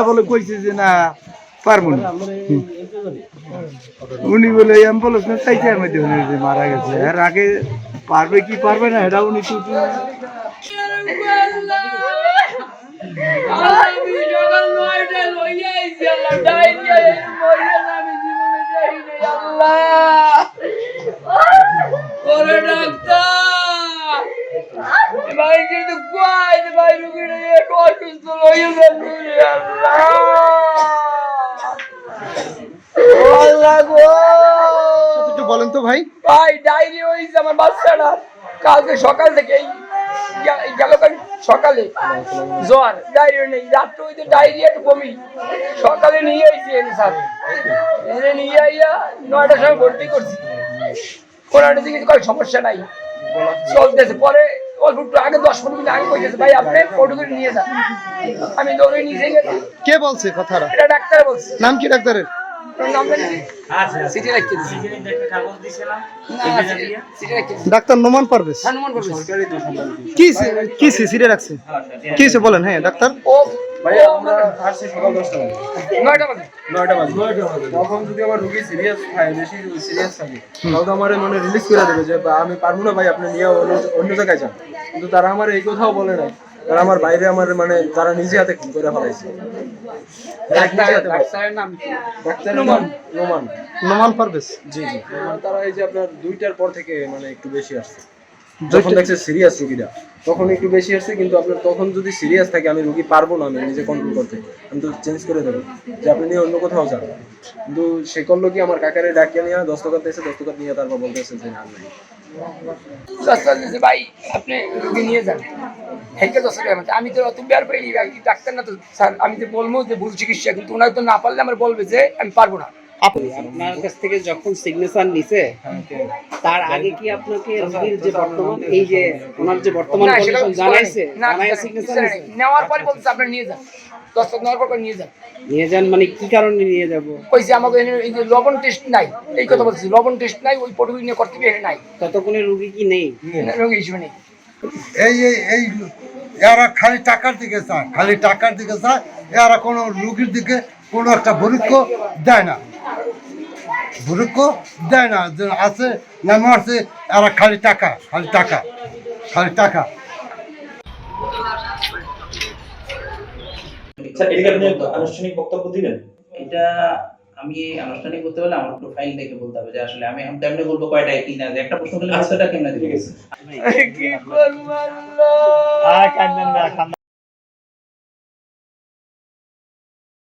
বলে কইছে যে না পারবো না, উনি বলে অ্যাম্বুলেন্স না চাইছে এর মধ্যে মারা গেছে। আর আগে পারবে কি পারবে না এটা উনি টুটু ভাই কিন্তু ভাই বলেন তো ভাই, ভাই ডায়রিয়া হয়েছে আমার বাচ্চাটা কালকে সকাল থেকে গেল সকালে জ্বর, ডায়রিয়া নেই, রাত্রে হইতে ডায়রিয়া একটু কমি, সকালে নিয়ে আইছি স্যার, নিয়ে আইয়া 9টার সময় ভর্তি করছি, কোনটা দিকে কোনো সমস্যা নাই চলতেছে। পরে অল্প একটু আগে 10-15 মিনিট আগে কইতেছে ভাই আপনি ফটো করে নিয়ে যান, আমি দৌড়ে নিয়ে গেছি। কে বলছে কথাটা? এটা ডাক্তার বলছে। নাম কি ডাক্তারের? ডাক্তার নোমান পারভেজ। কি সিরিয়াস রাখছে কি বলেন? হ্যাঁ ডাক্তার। ভাইয়া আমরা আসছি সকাল 10টা বাজে, 9টা বাজে। তখন যদি আমার রোগী সিরিয়াস থাকে, বেশি সিরিয়াস থাকে, তাহলে তো আমার মানে রিলিজ করে দেবে যে আমি পারবো না ভাই, আপনি নিয়ে অন্য জায়গায় যান। কিন্তু তারা আমার এই কথাও বলে নাই, তারা আমার বাইরে আমার মানে তারা নিজে হাতে খুন করে ফেলাইছে। ডাক্তারের নাম নোমান পারভেজ। জি জি, তারা এই যে আপনার 2টার পর থেকে মানে একটু বেশি আসছে, যখন দেখছে সিরিয়াস রোগীরা তখন একটু বেশি আসছে। কিন্তু আপনার তখন যদি সিরিয়াস থাকে, আমি রোগী পারবো না আমি নিজে কন্ট্রোল করতে, আমি তো চেঞ্জ করে দেবো যে আপনি নিয়ে অন্য কোথাও যান। কিন্তু সে করলো কি, আমার কাকারে ডাকিয়ে নিয়ে দস্তখত দিয়েছে, দস্তখত নিয়ে তারপর বলতেছে যে না ভাই আপনি রোগী নিয়ে যান। আমি তো অত বের পাইনি ডাক্তার না তো স্যার, আমি তো বলবো যে ভুল চিকিৎসা, কিন্তু ওনার তো না পারলে আমার বলবে যে আমি পারবো না। আপনার কাছ থেকে যখন সিগনেচার নিছে তার আগে কি আপনাকে রোগীর যে বর্তমান এই যে ওনার যে বর্তমান কন্ডিশন জানাইছে? সিগনেচার নেওয়ার পরে বলছে আপনি নিয়ে যান, দস্তখত নেওয়ার পর নিয়ে যান। নিয়ে যান মানে কি কারণে নিয়ে যাব? কইছে আমাকে এই যে লবণ টেস্ট নাই, এই কথা বলছি, লবণ টেস্ট নাই, ওই পটুকি নিয়ে করতে পারে নাই। ততক্ষণে রোগী কি নেই? রোগী হিসেবে নেই। এই এরা খালি টাকার দিকে চায়, খালি টাকার দিকে চায়, এরা কোনো রুগীর দিকে কোনো একটা ভরুক্ষ দেয় না, ভরুক্ষ দেয় না। আছে নামে আছে, এরা খালি টাকা, খালি টাকা, খালি টাকা। আনুষ্ঠানিক বক্তব্য দিবেন? এটা আমি আনুষ্ঠানিক বলতে পারলে আমার প্রোফাইল দেখে বলতে হবে যে আসলে আমি এখন তেমনি বলবো কয়টায় কি না, যে একটা প্রশ্ন করলে আনসারটা কেমনে দিবে। কি করব আল্লাহ।